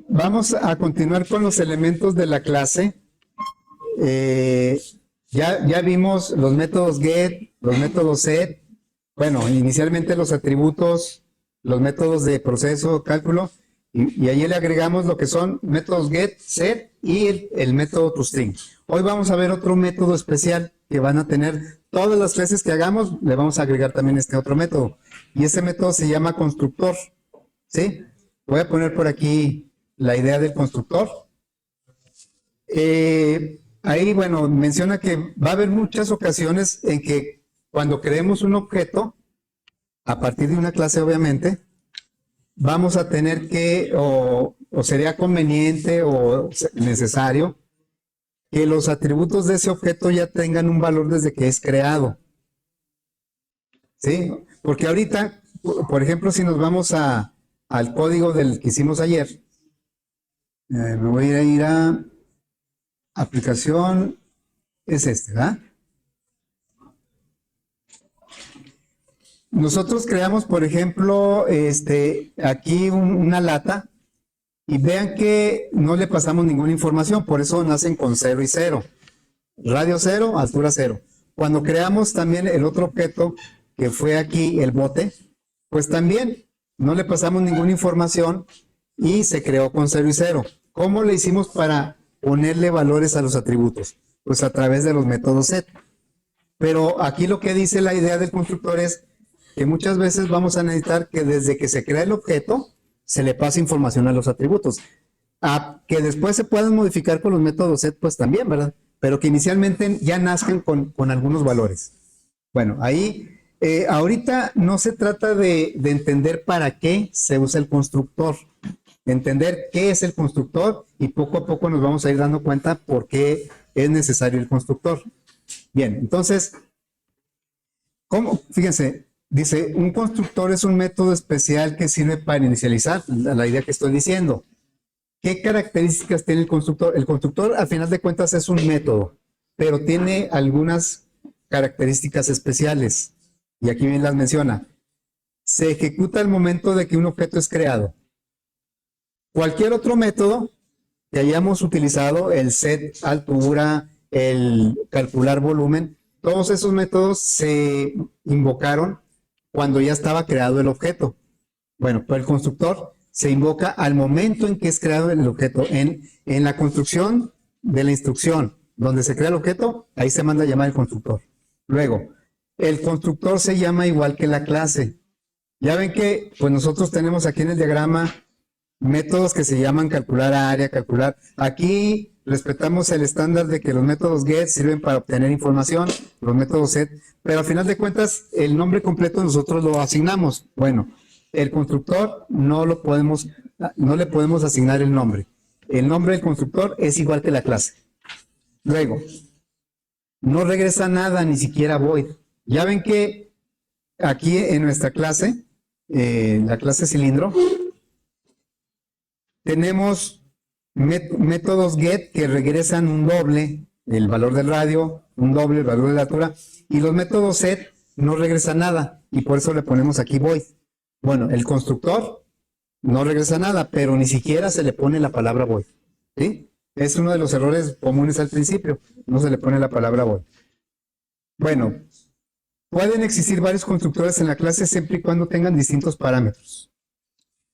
Vamos a continuar con los elementos de la clase. Ya vimos los métodos get, los métodos set. Bueno, inicialmente los atributos, los métodos de proceso, cálculo, y ahí le agregamos lo que son métodos get, set y el método toString. Hoy vamos a ver otro método especial que van a tener todas las clases que hagamos, le vamos a agregar también este otro método. Y ese método se llama constructor. ¿Sí? Voy a poner por aquí la idea del constructor. Ahí, bueno, menciona que va a haber muchas ocasiones en que cuando creemos un objeto, a partir de una clase obviamente, vamos a tener que, o sería conveniente o necesario, que los atributos de ese objeto ya tengan un valor desde que es creado. ¿Sí? Porque ahorita, por ejemplo, si nos vamos al código del que hicimos ayer, me voy a ir a aplicación, es este, ¿verdad? Nosotros creamos, por ejemplo, aquí una lata, y vean que no le pasamos ninguna información, por eso nacen con 0 y 0. Radio 0, altura 0. Cuando creamos también el otro objeto, que fue aquí el bote, pues también no le pasamos ninguna información y se creó con 0 y 0. ¿Cómo le hicimos para ponerle valores a los atributos? Pues a través de los métodos set. Pero aquí lo que dice la idea del constructor es que muchas veces vamos a necesitar que desde que se crea el objeto, se le pase información a los atributos. Que después se puedan modificar con los métodos set, pues también, ¿verdad? Pero que inicialmente ya nazcan con algunos valores. Bueno, ahí, ahorita no se trata de entender para qué se usa el constructor. Entender qué es el constructor y poco a poco nos vamos a ir dando cuenta por qué es necesario el constructor. Bien, entonces, ¿cómo? Fíjense, dice, un constructor es un método especial que sirve para inicializar la idea que estoy diciendo. ¿Qué características tiene el constructor? El constructor, al final de cuentas, es un método, pero tiene algunas características especiales. Y aquí bien las menciona. Se ejecuta al momento de que un objeto es creado. Cualquier otro método que hayamos utilizado, el set altura, el calcular volumen, todos esos métodos se invocaron cuando ya estaba creado el objeto. Bueno, pero el constructor se invoca al momento en que es creado el objeto. En la construcción de la instrucción, donde se crea el objeto, ahí se manda a llamar el constructor. Luego, el constructor se llama igual que la clase. Ya ven que pues nosotros tenemos aquí en el diagrama métodos que se llaman calcular área, calcular. Aquí respetamos el estándar de que los métodos get sirven para obtener información, los métodos set, pero al final de cuentas el nombre completo nosotros lo asignamos. Bueno, el constructor no le podemos asignar el nombre. El nombre del constructor es igual que la clase. Luego, no regresa nada, ni siquiera void. Ya ven que aquí en nuestra clase, la clase cilindro, tenemos métodos get que regresan un doble, el valor del radio, un doble, el valor de la altura, y los métodos set no regresan nada, y por eso le ponemos aquí void. Bueno, el constructor no regresa nada, pero ni siquiera se le pone la palabra void. ¿Sí? Es uno de los errores comunes al principio, no se le pone la palabra void. Bueno, pueden existir varios constructores en la clase siempre y cuando tengan distintos parámetros.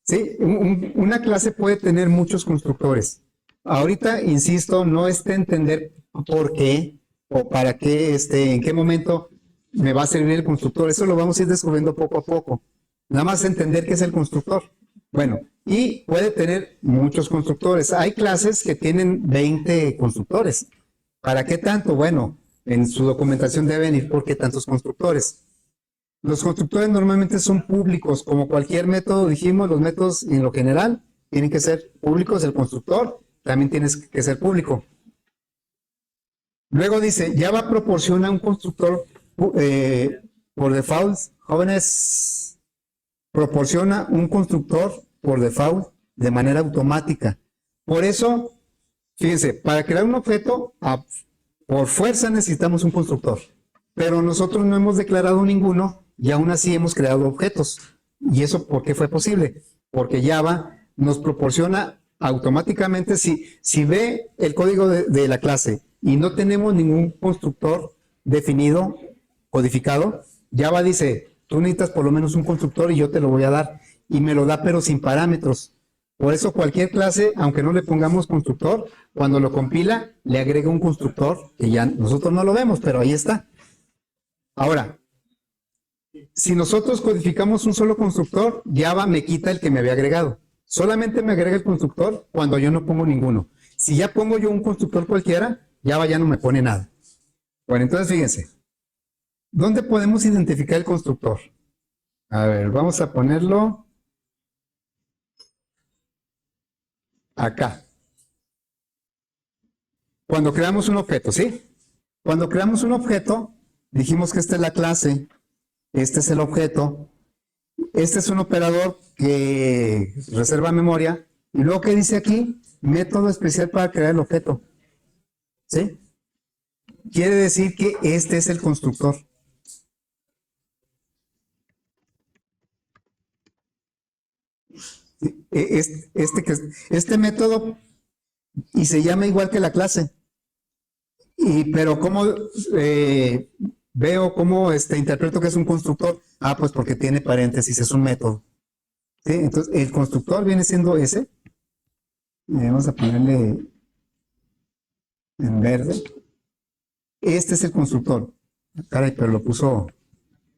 ¿Sí? Una clase puede tener muchos constructores. Ahorita, insisto, no es de entender por qué o para qué, en qué momento me va a servir el constructor. Eso lo vamos a ir descubriendo poco a poco. Nada más entender qué es el constructor. Bueno, y puede tener muchos constructores. Hay clases que tienen 20 constructores. ¿Para qué tanto? Bueno, en su documentación deben ir por qué tantos constructores. Los constructores normalmente son públicos, como cualquier método, dijimos, los métodos en lo general tienen que ser públicos, el constructor también tiene que ser público. Luego dice, Java proporciona un constructor por default, jóvenes, proporciona un constructor por default de manera automática. Por eso, fíjense, para crear un objeto, por fuerza necesitamos un constructor, pero nosotros no hemos declarado ninguno y aún así hemos creado objetos. ¿Y eso por qué fue posible? Porque Java nos proporciona automáticamente, si ve el código de la clase y no tenemos ningún constructor definido, codificado, Java dice, tú necesitas por lo menos un constructor y yo te lo voy a dar. Y me lo da pero sin parámetros. Por eso cualquier clase, aunque no le pongamos constructor, cuando lo compila, le agrega un constructor que ya nosotros no lo vemos, pero ahí está. Ahora, si nosotros codificamos un solo constructor, Java me quita el que me había agregado. Solamente me agrega el constructor cuando yo no pongo ninguno. Si ya pongo yo un constructor cualquiera, Java ya no me pone nada. Bueno, entonces fíjense. ¿Dónde podemos identificar el constructor? A ver, vamos a ponerlo acá. Cuando creamos un objeto, ¿sí? Cuando creamos un objeto, dijimos que esta es la clase, este es el objeto, este es un operador que reserva memoria, y luego, ¿qué dice aquí? Método especial para crear el objeto. ¿Sí? Quiere decir que este es el constructor. Este método, y se llama igual que la clase. Pero ¿cómo veo, cómo interpreto que es un constructor? Ah, pues porque tiene paréntesis, es un método. ¿Sí? Entonces, el constructor viene siendo ese. Vamos a ponerle en verde. Este es el constructor. Caray, pero lo puso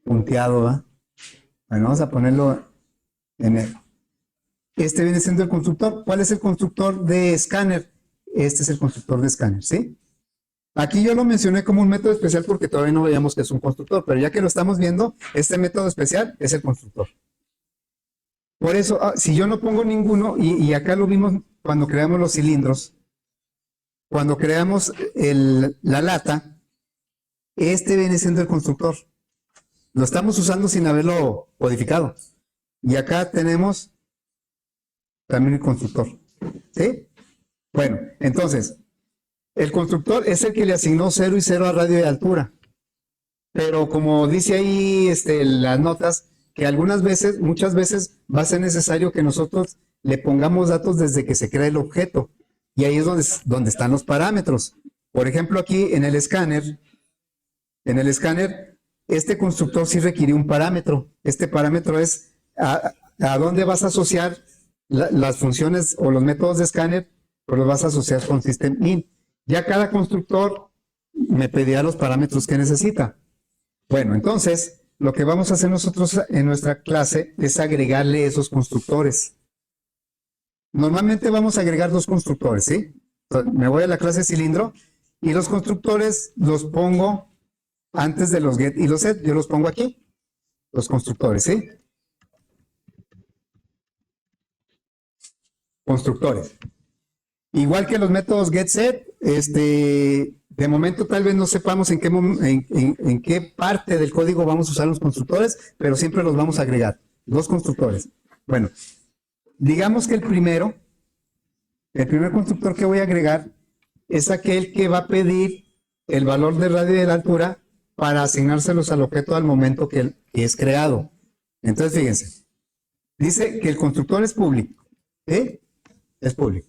punteado, ¿va? Bueno, vamos a ponerlo en negro. Este viene siendo el constructor. ¿Cuál es el constructor de escáner? Este es el constructor de escáner, ¿sí? Aquí yo lo mencioné como un método especial porque todavía no veíamos que es un constructor, pero ya que lo estamos viendo, este método especial es el constructor. Por eso, si yo no pongo ninguno, y acá lo vimos cuando creamos los cilindros, cuando creamos la lata, este viene siendo el constructor. Lo estamos usando sin haberlo codificado. Y acá tenemos también el constructor. ¿Sí? Bueno, entonces, el constructor es el que le asignó 0 y 0 a radio de altura. Pero como dice ahí las notas, que algunas veces, muchas veces va a ser necesario que nosotros le pongamos datos desde que se crea el objeto. Y ahí es donde están los parámetros. Por ejemplo, aquí en el escáner, este constructor sí requiere un parámetro. Este parámetro es a dónde vas a asociar las funciones o los métodos de escáner, pues los vas a asociar con system_in. Ya cada constructor me pedirá los parámetros que necesita. Bueno, entonces, lo que vamos a hacer nosotros en nuestra clase es agregarle esos constructores. Normalmente vamos a agregar dos constructores, ¿sí? Entonces, me voy a la clase cilindro y los constructores los pongo antes de los get y los set. Yo los pongo aquí, los constructores, ¿sí? Constructores. Igual que los métodos getSet, de momento tal vez no sepamos en qué parte del código vamos a usar los constructores, pero siempre los vamos a agregar. Dos constructores. Bueno, digamos que el primer constructor que voy a agregar es aquel que va a pedir el valor de radio y de la altura para asignárselos al objeto al momento que es creado. Entonces, fíjense, dice que el constructor es público. ¿Sí? Es público.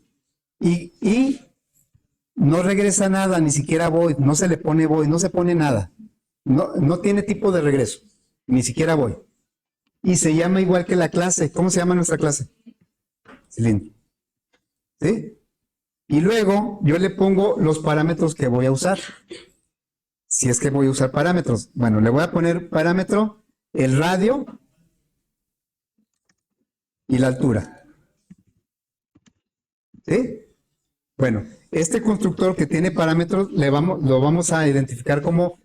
Y no regresa nada, ni siquiera void, no se le pone void, no se pone nada. No tiene tipo de regreso, ni siquiera void. Y se llama igual que la clase. ¿Cómo se llama nuestra clase? Cilindro. ¿Sí? Y luego yo le pongo los parámetros que voy a usar. Si es que voy a usar parámetros. Bueno, le voy a poner parámetro, el radio y la altura. ¿Sí? Bueno, este constructor que tiene parámetros lo vamos a identificar como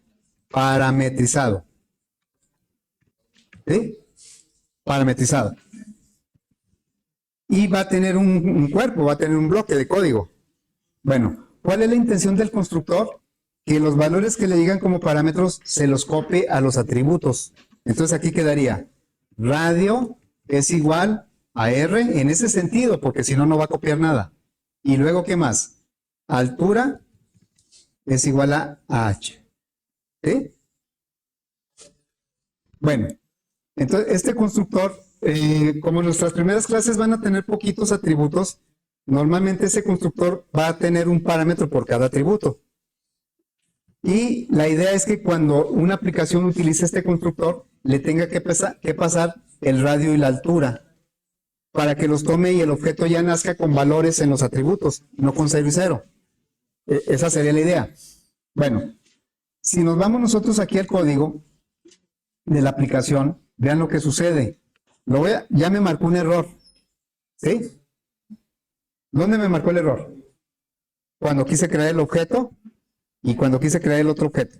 parametrizado. ¿Sí? Parametrizado. Y va a tener un cuerpo, va a tener un bloque de código. Bueno, ¿cuál es la intención del constructor? Que los valores que le digan como parámetros se los copie a los atributos. Entonces aquí quedaría radio es igual a R en ese sentido, porque si no, no va a copiar nada. Y luego, ¿qué más? Altura es igual a H. ¿Sí? Bueno, entonces este constructor como nuestras primeras clases van a tener poquitos atributos, normalmente ese constructor va a tener un parámetro por cada atributo. Y la idea es que cuando una aplicación utilice este constructor, le tenga que pasar el radio y la altura para que los tome y el objeto ya nazca con valores en los atributos, no con 0 y 0. Esa sería la idea. Bueno, si nos vamos nosotros aquí al código de la aplicación, vean lo que sucede. Ya me marcó un error. ¿Sí? ¿Dónde me marcó el error? Cuando quise crear el objeto y cuando quise crear el otro objeto.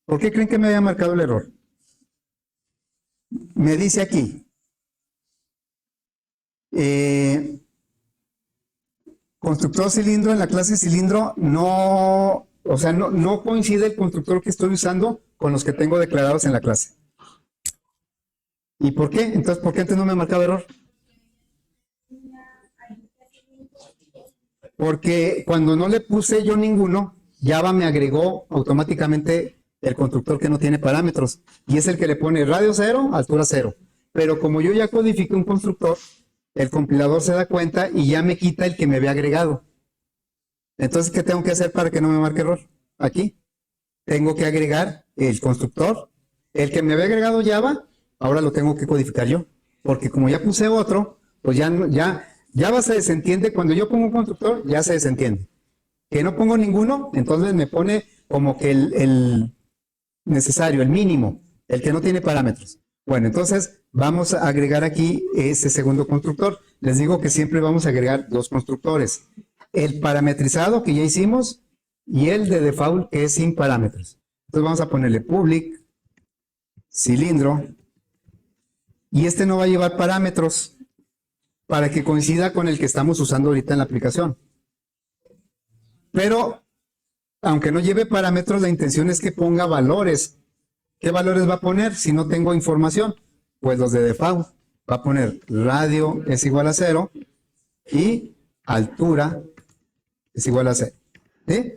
¿Por qué creen que me había marcado el error? Me dice aquí, constructor cilindro, en la clase cilindro no, o sea, no coincide el constructor que estoy usando con los que tengo declarados en la clase. ¿Y por qué? Entonces, ¿por qué antes no me marcaba error? Porque cuando no le puse yo ninguno, Java me agregó automáticamente el constructor que no tiene parámetros, y es el que le pone radio 0, altura 0. Pero como yo ya codifiqué un constructor, el compilador se da cuenta y ya me quita el que me había agregado. Entonces, ¿qué tengo que hacer para que no me marque error? Aquí tengo que agregar el constructor. El que me había agregado Java, ahora lo tengo que codificar yo. Porque como ya puse otro, pues Java se desentiende. Cuando yo pongo un constructor, ya se desentiende. Que no pongo ninguno, entonces me pone como que el necesario, el mínimo, el que no tiene parámetros. Bueno, entonces vamos a agregar aquí ese segundo constructor. Les digo que siempre vamos a agregar dos constructores. El parametrizado que ya hicimos y el de default que es sin parámetros. Entonces vamos a ponerle public, cilindro, y este no va a llevar parámetros para que coincida con el que estamos usando ahorita en la aplicación. Pero, aunque no lleve parámetros, la intención es que ponga valores. ¿Qué valores va a poner si no tengo información? Pues los de default. Va a poner radio es igual a 0 y altura es igual a 0. ¿Sí?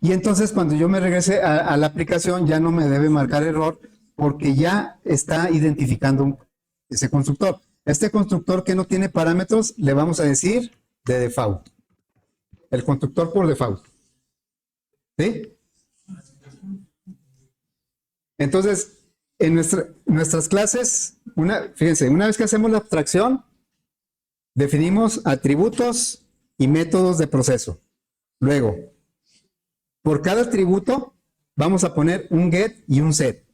Y entonces cuando yo me regrese a la aplicación ya no me debe marcar error porque ya está identificando ese constructor. Este constructor que no tiene parámetros le vamos a decir de default. El constructor por default. ¿Sí? Entonces, en nuestras clases, fíjense, una vez que hacemos la abstracción, definimos atributos y métodos de proceso. Luego, por cada atributo, vamos a poner un get y un set.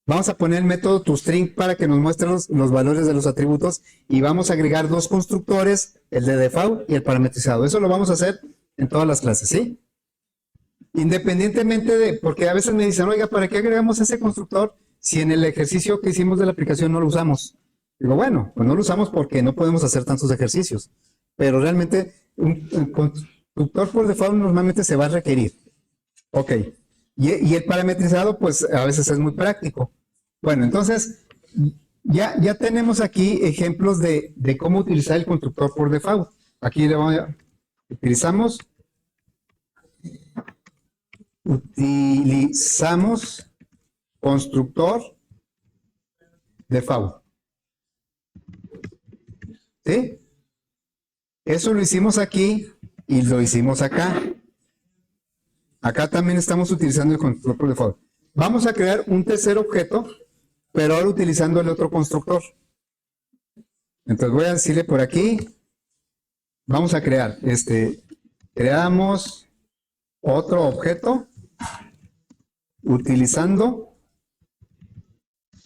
Vamos a poner el método toString para que nos muestre los valores de los atributos y vamos a agregar dos constructores, el de default y el parametrizado. Eso lo vamos a hacer en todas las clases, ¿sí? Independientemente de, porque a veces me dicen, oiga, ¿para qué agregamos ese constructor si en el ejercicio que hicimos de la aplicación no lo usamos? Digo, bueno, pues no lo usamos porque no podemos hacer tantos ejercicios, pero realmente un constructor por default normalmente se va a requerir. Ok, y el parametrizado pues a veces es muy práctico. Bueno, entonces ya tenemos aquí ejemplos de cómo utilizar el constructor por default. Aquí utilizamos constructor default. ¿Sí? Eso lo hicimos aquí y lo hicimos acá. Acá también estamos utilizando el constructor por default. Vamos a crear un tercer objeto, pero ahora utilizando el otro constructor. Entonces voy a decirle por aquí, vamos a crear, creamos otro objeto utilizando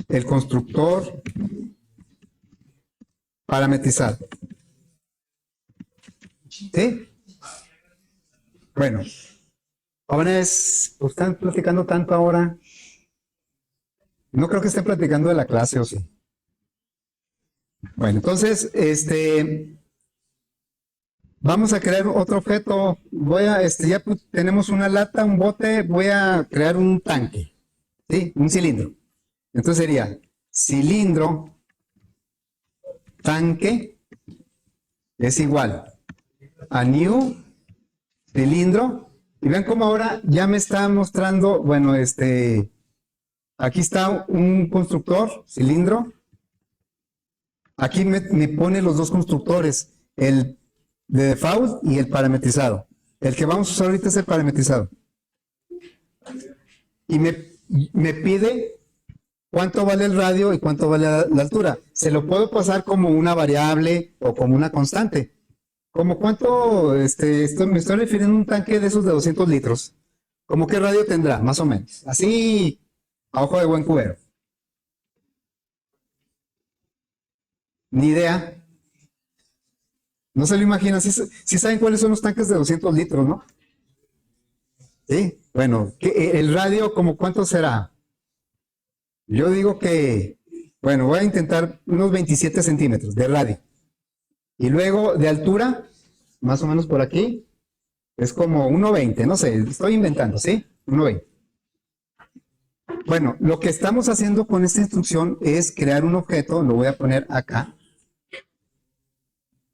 el constructor parametrizado. ¿Sí? Bueno, jóvenes, ¿están platicando tanto ahora? No creo que estén platicando de la clase, ¿o sí? Bueno, entonces, vamos a crear otro objeto. Ya tenemos una lata, un bote, voy a crear un tanque, ¿sí? Un cilindro. Entonces sería cilindro, tanque, es igual a new, cilindro. Y ven cómo ahora ya me está mostrando, bueno, aquí está un constructor, cilindro, Aquí me pone los dos constructores, el de default y el parametrizado. El que vamos a usar ahorita es el parametrizado. Y me pide cuánto vale el radio y cuánto vale la altura. Se lo puedo pasar como una variable o como una constante. ¿Como cuánto? Me estoy refiriendo a un tanque de esos de 200 litros. ¿Cómo qué radio tendrá? Más o menos. Así, a ojo de buen cubero. Ni idea. No se lo imaginan. Sí saben cuáles son los tanques de 200 litros, ¿no? Sí. Bueno, el radio, ¿como cuánto será? Yo digo que, bueno, voy a intentar unos 27 centímetros de radio. Y luego de altura, más o menos por aquí, es como 1,20, no sé, estoy inventando, ¿sí? 1,20. Bueno, lo que estamos haciendo con esta instrucción es crear un objeto, lo voy a poner acá.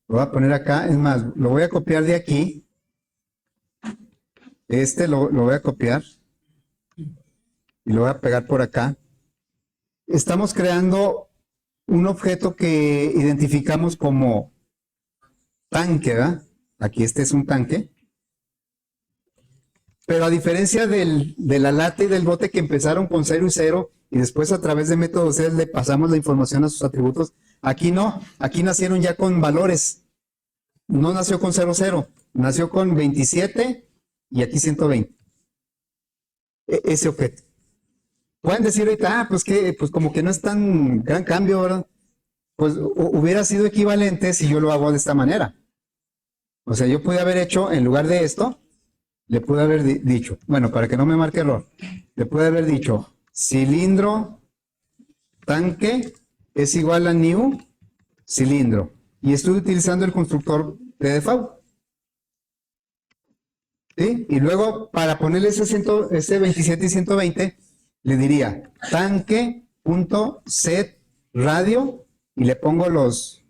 Lo voy a poner acá, es más, lo voy a copiar de aquí. Lo voy a copiar y lo voy a pegar por acá. Estamos creando un objeto que identificamos como tanque, ¿verdad? Aquí este es un tanque. Pero a diferencia de la lata y del bote que empezaron con 0 y 0 y después a través de métodos C le pasamos la información a sus atributos, aquí no, aquí nacieron ya con valores. No nació con 0, 0, nació con 27 y aquí 120. Ese objeto. Pueden decir ahorita, pues como que no es tan gran cambio, ¿verdad? Pues hubiera sido equivalente si yo lo hago de esta manera. O sea, yo pude haber hecho, en lugar de esto, le pude haber dicho, bueno, para que no me marque error, le pude haber dicho, cilindro tanque es igual a new cilindro. Y estoy utilizando el constructor de default. ¿Sí? Y luego, para ponerle ese 27 y 120, le diría tanque.set radio y le pongo los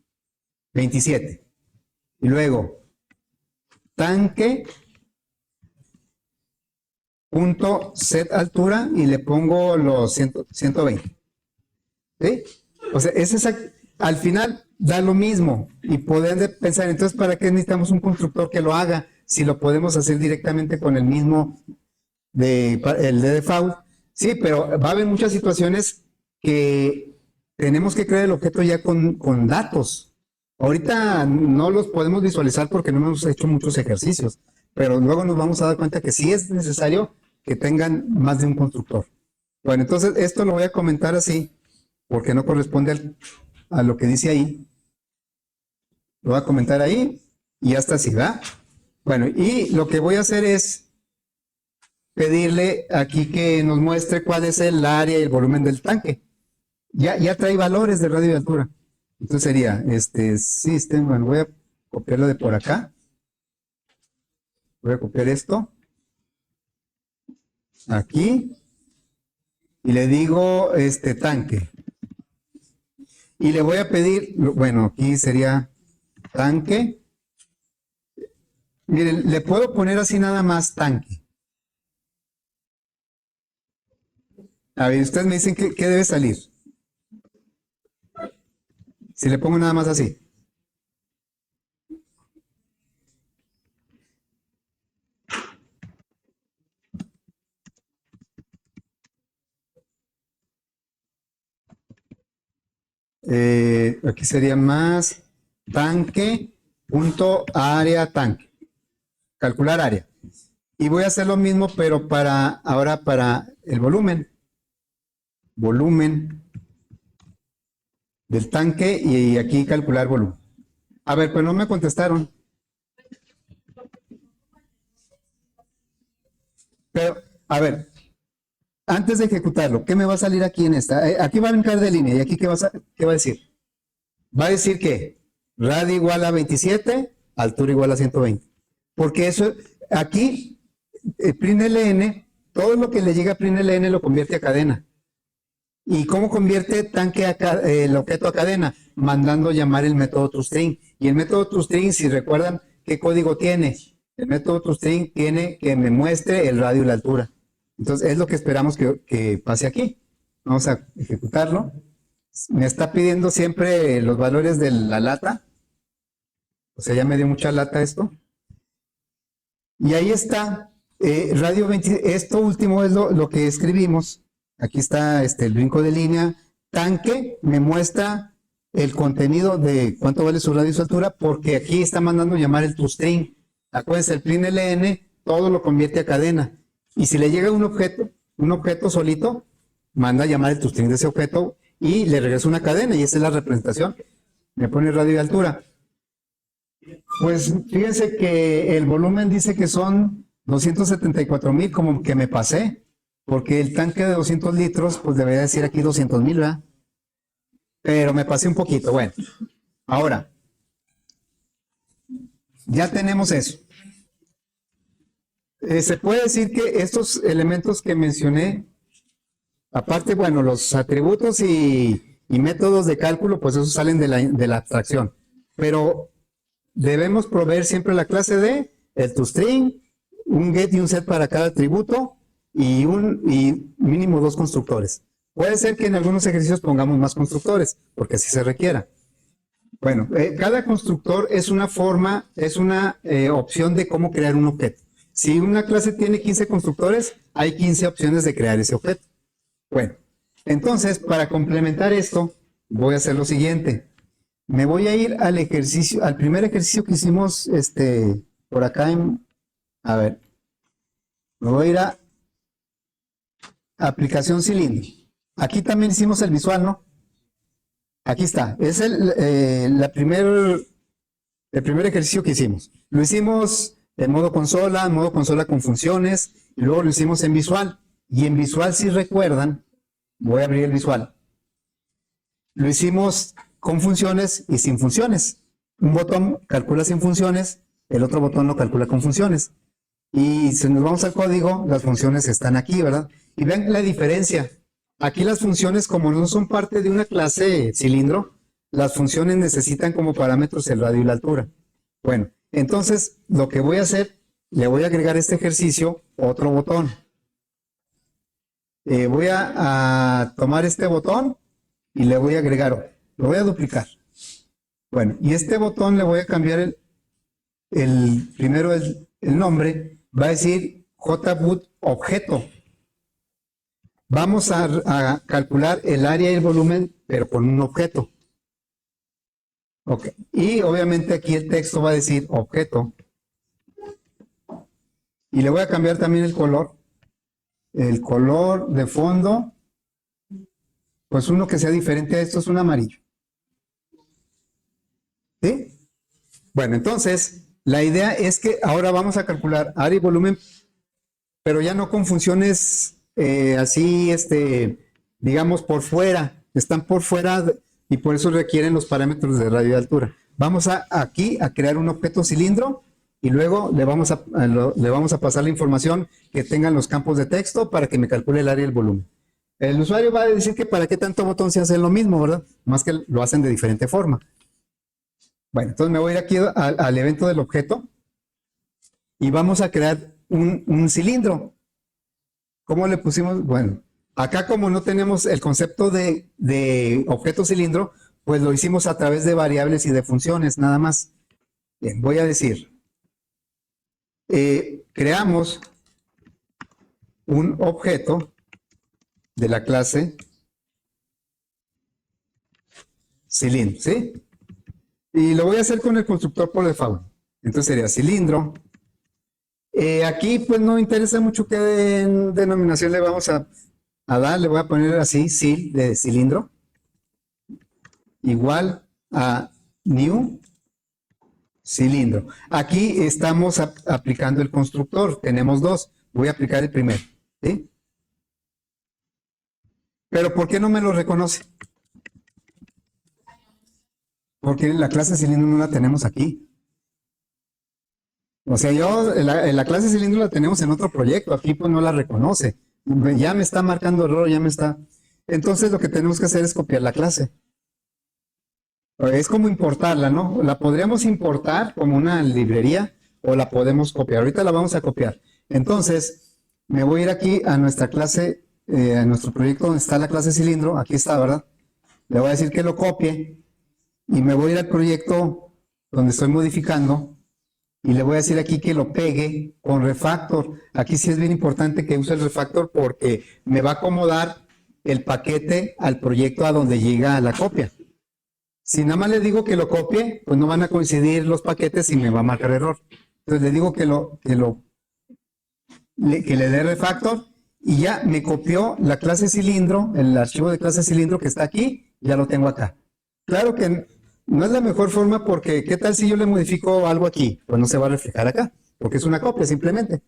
27. Y luego, tanque.set altura y le pongo los 120. ¿Sí? O sea, al final da lo mismo y podrían pensar, entonces, ¿para qué necesitamos un constructor que lo haga si lo podemos hacer directamente con el mismo el de default? Sí, pero va a haber muchas situaciones que tenemos que crear el objeto ya con datos. Ahorita no los podemos visualizar porque no hemos hecho muchos ejercicios, pero luego nos vamos a dar cuenta que sí es necesario que tengan más de un constructor. Bueno, entonces esto lo voy a comentar así, porque no corresponde a lo que dice ahí. Lo voy a comentar ahí y hasta así, ¿va? Bueno, y lo que voy a hacer es pedirle aquí que nos muestre cuál es el área y el volumen del tanque. Ya trae valores de radio y altura. Entonces sería, system, bueno, voy a copiarlo de por acá. Voy a copiar esto. Aquí. Y le digo, tanque. Y le voy a pedir, bueno, aquí sería tanque. Miren, le puedo poner así nada más tanque. A ver, ustedes me dicen qué debe salir. Si le pongo nada más así. Aquí sería más tanque.área tanque. Calcular área. Y voy a hacer lo mismo, pero ahora para el volumen. Volumen del tanque y aquí calcular volumen. A ver, pues no me contestaron. Pero, a ver, antes de ejecutarlo, ¿qué me va a salir aquí en esta? Aquí va a brincar de línea y aquí ¿qué va a decir? Va a decir que radio igual a 27, altura igual a 120. Porque eso, aquí, println, todo lo que le llega a println lo convierte a cadena. ¿Y cómo convierte tanque el objeto a cadena? Mandando llamar el método toString. Y el método toString, si recuerdan, ¿qué código tiene? El método toString tiene que me muestre el radio y la altura. Entonces, es lo que esperamos que pase aquí. Vamos a ejecutarlo. Me está pidiendo siempre los valores de la lata. O sea, ya me dio mucha lata esto. Y ahí está, radio 20, esto último es lo que escribimos. Aquí está el brinco de línea. Tanque me muestra el contenido de cuánto vale su radio y su altura, porque aquí está mandando llamar el toString. Acuérdense, el prinln todo lo convierte a cadena. Y si le llega un objeto solito, manda a llamar el toString de ese objeto y le regresa una cadena, y esa es la representación. Me pone radio y altura. Pues fíjense que el volumen dice que son 274,000, como que me pasé, porque el tanque de 200 litros, pues debería decir aquí 200,000, ¿verdad? Pero me pasé un poquito. Bueno, ahora, ya tenemos eso. Se puede decir que estos elementos que mencioné, aparte, bueno, los atributos y métodos de cálculo, pues esos salen de la abstracción. Pero debemos proveer siempre la clase de el toString, un get y un set para cada atributo y mínimo 2 constructores. Puede ser que en algunos ejercicios pongamos más constructores, porque así se requiera. Bueno, cada constructor es una forma, es una opción de cómo crear un objeto. Si una clase tiene 15 constructores, hay 15 opciones de crear ese objeto. Bueno, entonces, para complementar esto, voy a hacer lo siguiente. Me voy a ir al ejercicio, al primer ejercicio que hicimos, por acá a ver, me voy a ir a aplicación cilindro. Aquí también hicimos el visual, ¿no? Aquí está, es el primer ejercicio que hicimos. Lo hicimos en modo consola con funciones, y luego lo hicimos en visual. Y en visual, si recuerdan, voy a abrir el visual. Lo hicimos con funciones y sin funciones. Un botón calcula sin funciones, el otro botón lo calcula con funciones. Y si nos vamos al código, las funciones están aquí, ¿verdad? Y vean la diferencia. Aquí las funciones, como no son parte de una clase cilindro, las funciones necesitan como parámetros el radio y la altura. Bueno, entonces lo que voy a hacer, le voy a agregar a este ejercicio otro botón. Voy a tomar este botón y le voy a agregar otro. Lo voy a duplicar. Bueno, y este botón le voy a cambiar primero el nombre. Va a decir JBoot objeto. Vamos a calcular el área y el volumen, pero con un objeto. Ok. Y obviamente aquí el texto va a decir objeto. Y le voy a cambiar también el color. El color de fondo, pues uno que sea diferente a esto es un amarillo. ¿Sí? Bueno, entonces, la idea es que ahora vamos a calcular área y volumen, pero ya no con funciones así, digamos, por fuera. Están por fuera y por eso requieren los parámetros de radio y altura. Vamos aquí a crear un objeto cilindro y luego le vamos a pasar la información que tengan los campos de texto para que me calcule el área y el volumen. El usuario va a decir que para qué tanto botón se hace lo mismo, ¿verdad? Más que lo hacen de diferente forma. Bueno, entonces me voy a ir aquí al evento del objeto y vamos a crear un cilindro. ¿Cómo le pusimos? Bueno, acá como no tenemos el concepto de objeto cilindro, pues lo hicimos a través de variables y de funciones, nada más. Bien, voy a decir, creamos un objeto de la clase cilindro, ¿sí? Y lo voy a hacer con el constructor por default. Entonces sería cilindro. Aquí pues no me interesa mucho qué denominación le vamos a dar. Le voy a poner así, cil, de cilindro. Igual a new cilindro. Aquí estamos aplicando el constructor. Tenemos dos. Voy a aplicar el primero. ¿Sí? Pero ¿por qué no me lo reconoce? Porque la clase cilindro no la tenemos aquí. O sea, la clase cilindro la tenemos en otro proyecto, aquí pues no la reconoce. Ya me está marcando error, ya me está. Entonces lo que tenemos que hacer es copiar la clase. Es como importarla, ¿no? La podríamos importar como una librería o la podemos copiar. Ahorita la vamos a copiar. Entonces, me voy a ir aquí a nuestra clase, a nuestro proyecto donde está la clase cilindro. Aquí está, ¿verdad? le voy a decir que lo copie y me voy a ir al proyecto donde estoy modificando y le voy a decir aquí que lo pegue con refactor. Aquí sí es bien importante que use el refactor porque me va a acomodar el paquete al proyecto a donde llega la copia. Si nada más le digo que lo copie, pues no van a coincidir los paquetes y me va a marcar error. Entonces le digo que le dé refactor y ya me copió la clase cilindro, el archivo de clase cilindro que está aquí, ya lo tengo acá. Claro que no es la mejor forma porque ¿qué tal si yo le modifico algo aquí? Pues no se va a reflejar acá, porque es una copia simplemente.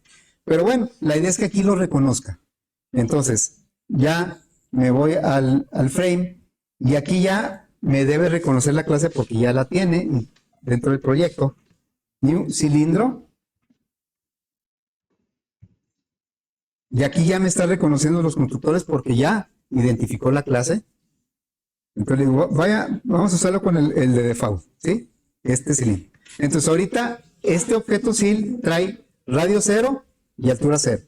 Pero bueno, la idea es que aquí lo reconozca. Entonces, ya me voy al frame y aquí ya me debe reconocer la clase porque ya la tiene dentro del proyecto. New cilindro. Y aquí ya me está reconociendo los constructores porque ya identificó la clase. Entonces le digo, vaya, vamos a usarlo con el de default, ¿sí? Este cilindro. Entonces ahorita este objeto sil trae radio 0 y altura 0.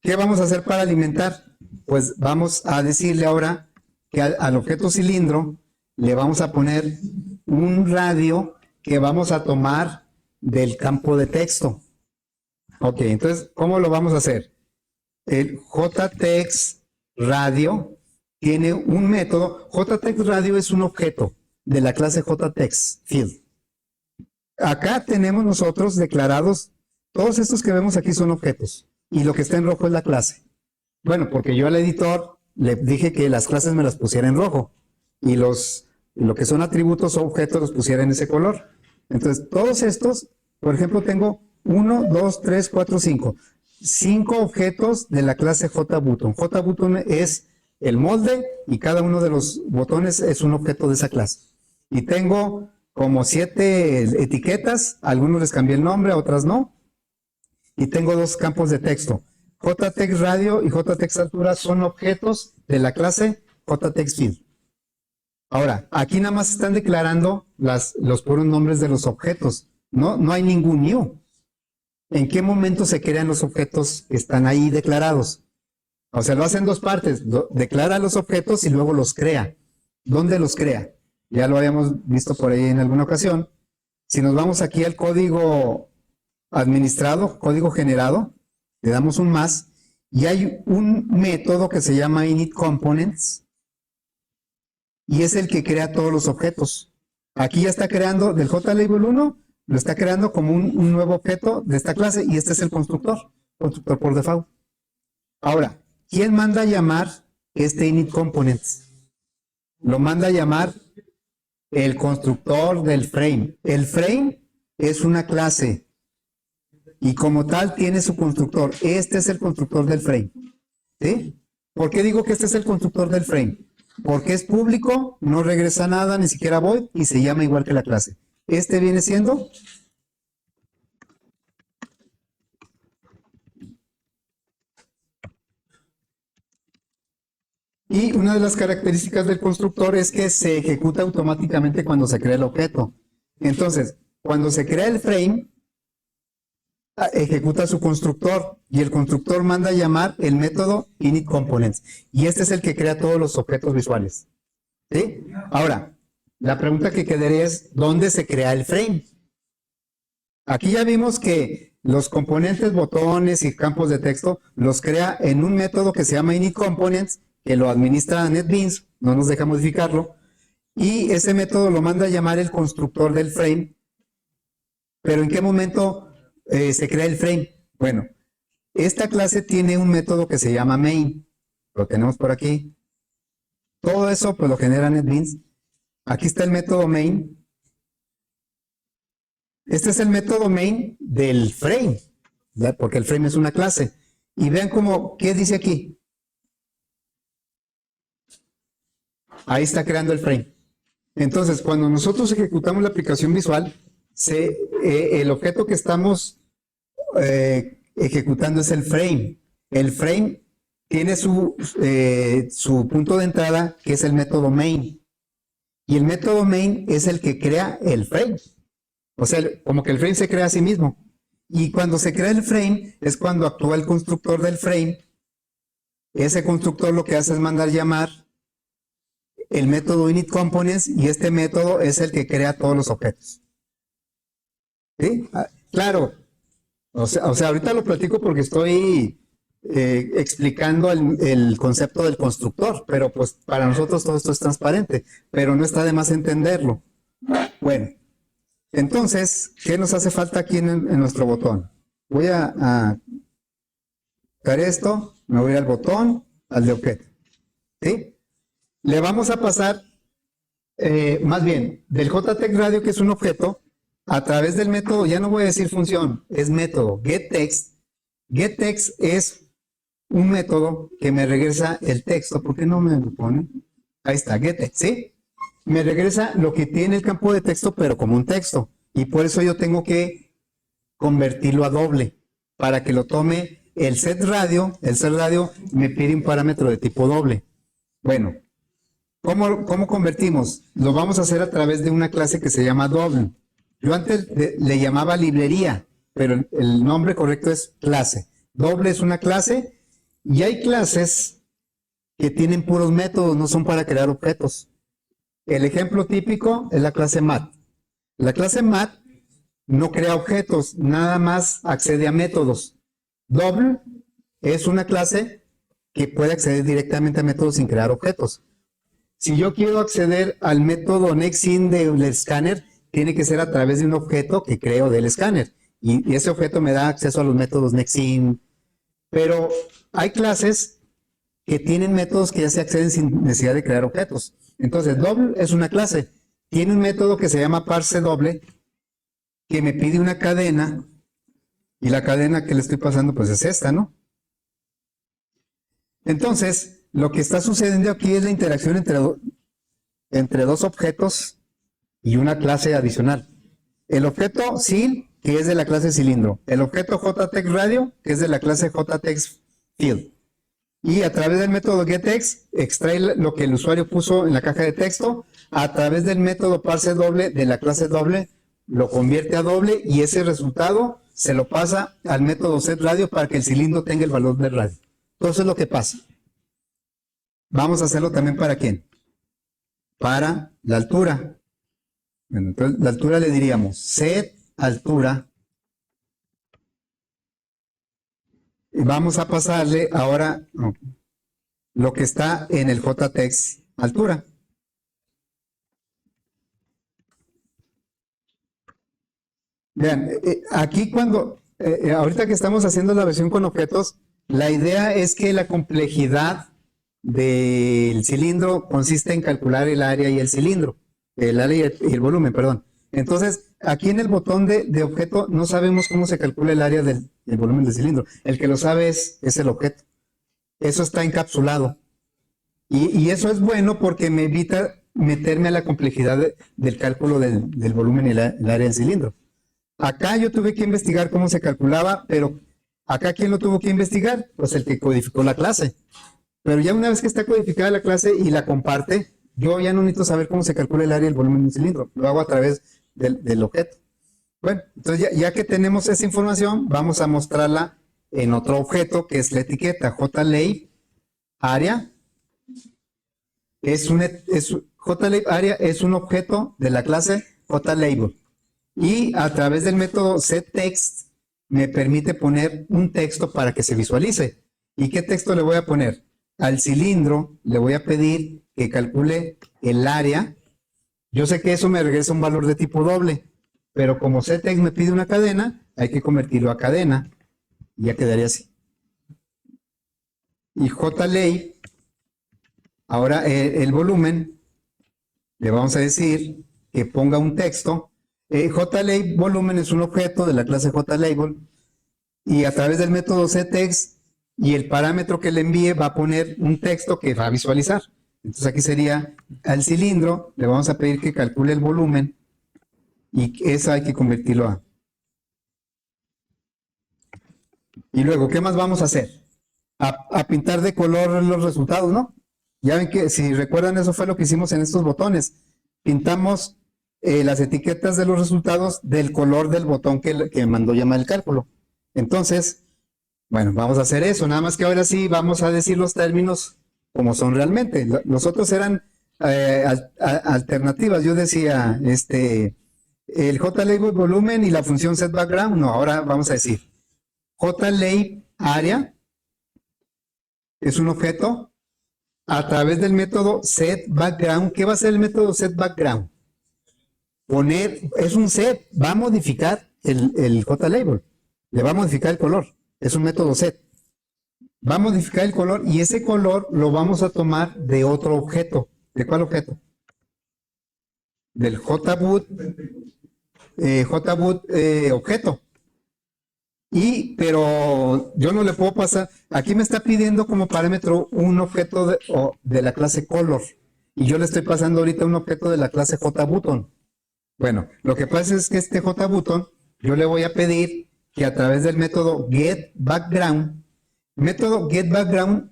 ¿Qué vamos a hacer para alimentar? Pues vamos a decirle ahora que al objeto cilindro le vamos a poner un radio que vamos a tomar del campo de texto. Ok, entonces, ¿cómo lo vamos a hacer? El JText radio tiene un método. JText radio es un objeto de la clase JText field. Acá tenemos nosotros declarados, todos estos que vemos aquí son objetos, y lo que está en rojo es la clase. Bueno, porque yo al editor le dije que las clases me las pusiera en rojo, y lo que son atributos o objetos los pusiera en ese color. Entonces, todos estos, por ejemplo, tengo 1, 2, 3, 4, 5. 5 objetos de la clase JButton. JButton es el molde y cada uno de los botones es un objeto de esa clase. Y tengo como 7 etiquetas, a algunos les cambié el nombre, a otras no. Y tengo 2 campos de texto. JText radio y JText altura son objetos de la clase JText field. Ahora, aquí nada más están declarando los puros nombres de los objetos. No hay ningún new. ¿En qué momento se crean los objetos que están ahí declarados? O sea, lo hace en 2 partes. Declara los objetos y luego los crea. ¿Dónde los crea? Ya lo habíamos visto por ahí en alguna ocasión. Si nos vamos aquí al código administrado, código generado, le damos un más y hay un método que se llama initComponents y es el que crea todos los objetos. Aquí ya está creando del JLabel 1, lo está creando como un nuevo objeto de esta clase y este es el constructor por default. Ahora, ¿quién manda a llamar este initComponents? Lo manda a llamar el constructor del frame. El frame es una clase y como tal tiene su constructor. Este es el constructor del frame. ¿Sí? ¿Por qué digo que este es el constructor del frame? Porque es público, no regresa nada, ni siquiera void y se llama igual que la clase. Este viene siendo y una de las características del constructor es que se ejecuta automáticamente cuando se crea el objeto. Entonces, cuando se crea el frame, ejecuta su constructor y el constructor manda a llamar el método initComponents y este es el que crea todos los objetos visuales. ¿Sí? Ahora, la pregunta que quedaría es ¿dónde se crea el frame? Aquí ya vimos que los componentes, botones y campos de texto los crea en un método que se llama initComponents que lo administra NetBeans, no nos deja modificarlo y ese método lo manda a llamar el constructor del frame. Pero ¿en qué momento se crea el frame? Bueno, esta clase tiene un método que se llama main. Lo tenemos por aquí. Todo eso pues lo genera NetBeans. Aquí está el método main. Este es el método main del frame, ¿verdad? Porque el frame es una clase. Y vean cómo, ¿qué dice aquí? Ahí está creando el frame. Entonces, cuando nosotros ejecutamos la aplicación visual, el objeto que estamos ejecutando es el frame. El frame tiene su punto de entrada, que es el método main. Y el método main es el que crea el frame. O sea, como que el frame se crea a sí mismo. Y cuando se crea el frame, es cuando actúa el constructor del frame. Ese constructor lo que hace es mandar llamar el método initComponents, y este método es el que crea todos los objetos. ¿Sí? Claro, o sea, ahorita lo platico porque estoy explicando el concepto del constructor, pero pues para nosotros todo esto es transparente, pero no está de más entenderlo. Bueno, entonces, ¿qué nos hace falta aquí en nuestro botón? Voy a dar esto, me voy al botón, al de objeto. ¿Sí? Le vamos a pasar, más bien, del JText Radio, que es un objeto, a través del método, ya no voy a decir función, es método getText. GetText es un método que me regresa el texto. ¿Por qué no me lo pone? Ahí está, getText, ¿sí? Me regresa lo que tiene el campo de texto, pero como un texto. Y por eso yo tengo que convertirlo a doble, para que lo tome el setRadio. El setRadio me pide un parámetro de tipo doble. Bueno, ¿cómo convertimos? Lo vamos a hacer a través de una clase que se llama doble. Yo antes le llamaba librería, pero el nombre correcto es clase. Doble es una clase, y hay clases que tienen puros métodos, no son para crear objetos. El ejemplo típico es la clase mat. La clase mat no crea objetos, nada más accede a métodos. Double es una clase que puede acceder directamente a métodos sin crear objetos. Si yo quiero acceder al método nextIn del escáner, tiene que ser a través de un objeto que creo del escáner. Y ese objeto me da acceso a los métodos nextIn. Pero hay clases que tienen métodos que ya se acceden sin necesidad de crear objetos. Entonces, double es una clase. Tiene un método que se llama parseDouble, que me pide una cadena, y la cadena que le estoy pasando pues es esta, ¿no? Entonces, lo que está sucediendo aquí es la interacción entre dos objetos y una clase adicional. El objeto sil, que es de la clase cilindro. El objeto JText Radio, que es de la clase JText field. Y a través del método getText extrae lo que el usuario puso en la caja de texto. A través del método parseDouble de la clase doble, lo convierte a doble, y ese resultado se lo pasa al método setRadio para que el cilindro tenga el valor del radio. Entonces es lo que pasa. Vamos a hacerlo también ¿para quién? Para la altura. Bueno, entonces la altura le diríamos setAltura. Y vamos a pasarle ahora lo que está en el JText altura. Vean, aquí ahorita que estamos haciendo la versión con objetos, la idea es que la complejidad del cilindro consiste en calcular el área y el cilindro, el área y el volumen, perdón. Entonces, aquí en el botón de objeto no sabemos cómo se calcula el área del volumen del cilindro. El que lo sabe es el objeto. Eso está encapsulado. Y eso es bueno porque me evita meterme a la complejidad del cálculo del volumen y el área del cilindro. Acá yo tuve que investigar cómo se calculaba, pero acá ¿quién lo tuvo que investigar? Pues el que codificó la clase. Pero ya una vez que está codificada la clase y la comparte, yo ya no necesito saber cómo se calcula el área y el volumen del cilindro. Lo hago a través del objeto. Bueno, entonces ya que tenemos esa información, vamos a mostrarla en otro objeto que es la etiqueta JLabel área. JLabel área es un objeto de la clase JLabel. Y a través del método setText me permite poner un texto para que se visualice. ¿Y qué texto le voy a poner? Al cilindro le voy a pedir que calcule el área. Yo sé que eso me regresa un valor de tipo doble, pero como setText me pide una cadena, hay que convertirlo a cadena, y ya quedaría así. Y JLabel, ahora el volumen, le vamos a decir que ponga un texto. JLabel volumen es un objeto de la clase JLabel, y a través del método setText y el parámetro que le envíe va a poner un texto que va a visualizar. Entonces aquí sería al cilindro, le vamos a pedir que calcule el volumen, y eso hay que convertirlo a. Y luego, ¿qué más vamos a hacer? A pintar de color los resultados, ¿no? Ya ven que, si recuerdan, eso fue lo que hicimos en estos botones. Pintamos las etiquetas de los resultados del color del botón que mandó llamar el cálculo. Entonces, bueno, vamos a hacer eso, nada más que ahora sí vamos a decir los términos como son realmente. Los otros eran alternativas. Yo decía, el JLabel volumen y la función setBackground. No, ahora vamos a decir JLabel área es un objeto a través del método setBackground. ¿Qué va a ser el método setBackground? Es un set, va a modificar el JLabel, le va a modificar el color, es un método set. Va a modificar el color y ese color lo vamos a tomar de otro objeto. ¿De cuál objeto? Del JBoot, objeto. Pero yo no le puedo pasar, aquí me está pidiendo como parámetro un objeto de la clase color y yo le estoy pasando ahorita un objeto de la clase JButton. Bueno, lo que pasa es que este JButton yo le voy a pedir que a través del método getBackground,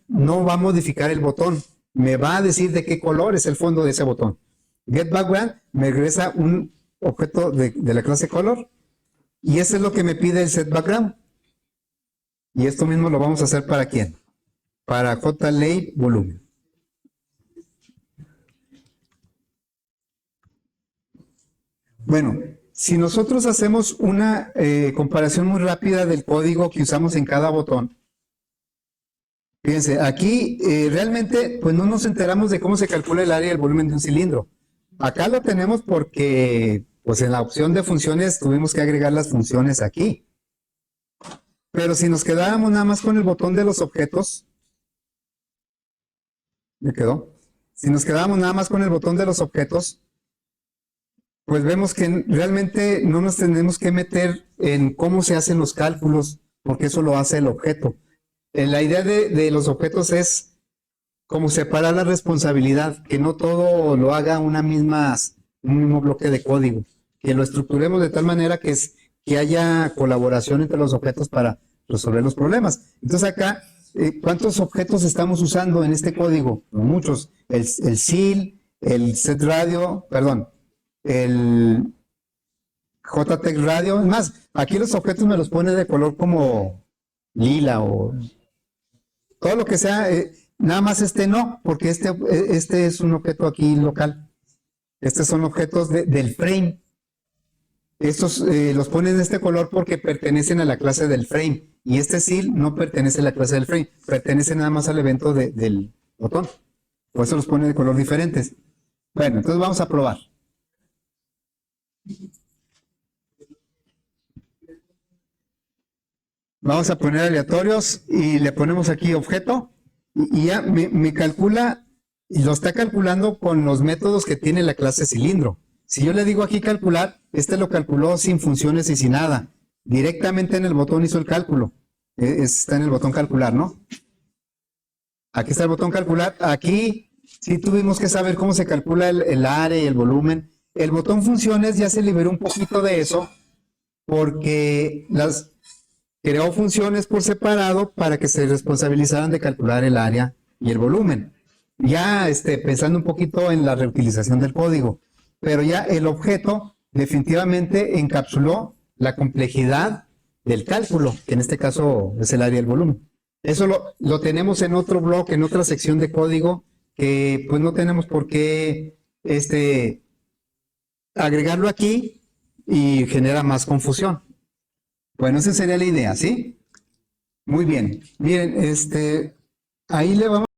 no va a modificar el botón, me va a decir de qué color es el fondo de ese botón. GetBackground me regresa un objeto de la clase color y eso es lo que me pide el setBackground. Y esto mismo lo vamos a hacer ¿para quién? Para JLabel volumen. Bueno, si nosotros hacemos una comparación muy rápida del código que usamos en cada botón, fíjense, aquí realmente pues no nos enteramos de cómo se calcula el área y el volumen de un cilindro. Acá lo tenemos porque pues en la opción de funciones tuvimos que agregar las funciones aquí. Pero si nos quedáramos nada más con el botón de los objetos, ¿me quedó? Si nos quedáramos nada más con el botón de los objetos, pues vemos que realmente no nos tenemos que meter en cómo se hacen los cálculos, porque eso lo hace el objeto. La idea de los objetos es como separar la responsabilidad, que no todo lo haga un mismo bloque de código, que lo estructuremos de tal manera que haya colaboración entre los objetos para resolver los problemas. Entonces acá, ¿cuántos objetos estamos usando en este código? Muchos. El CIL, el setradio, perdón, el JTextRadio. Es más, aquí los objetos me los pone de color como lila o todo lo que sea. Nada más no, porque este es un objeto aquí local. Estos son objetos del frame. Estos los ponen de este color porque pertenecen a la clase del frame. Y este CIL no pertenece a la clase del frame, pertenece nada más al evento del botón. Por eso los pone de color diferentes. Bueno, entonces vamos a probar. Vamos a poner aleatorios y le ponemos aquí objeto. Y ya me calcula, y lo está calculando con los métodos que tiene la clase cilindro. Si yo le digo aquí calcular, lo calculó sin funciones y sin nada. Directamente en el botón hizo el cálculo. Está en el botón calcular, ¿no? Aquí está el botón calcular. Aquí sí tuvimos que saber cómo se calcula el área y el volumen. El botón funciones ya se liberó un poquito de eso porque creó funciones por separado para que se responsabilizaran de calcular el área y el volumen. Ya pensando un poquito en la reutilización del código. Pero ya el objeto definitivamente encapsuló la complejidad del cálculo, que en este caso es el área y el volumen. Eso lo tenemos en otro bloque, en otra sección de código, que pues no tenemos por qué agregarlo aquí y genera más confusión. Bueno, esa sería la idea, ¿sí? Muy bien. Miren, ahí le vamos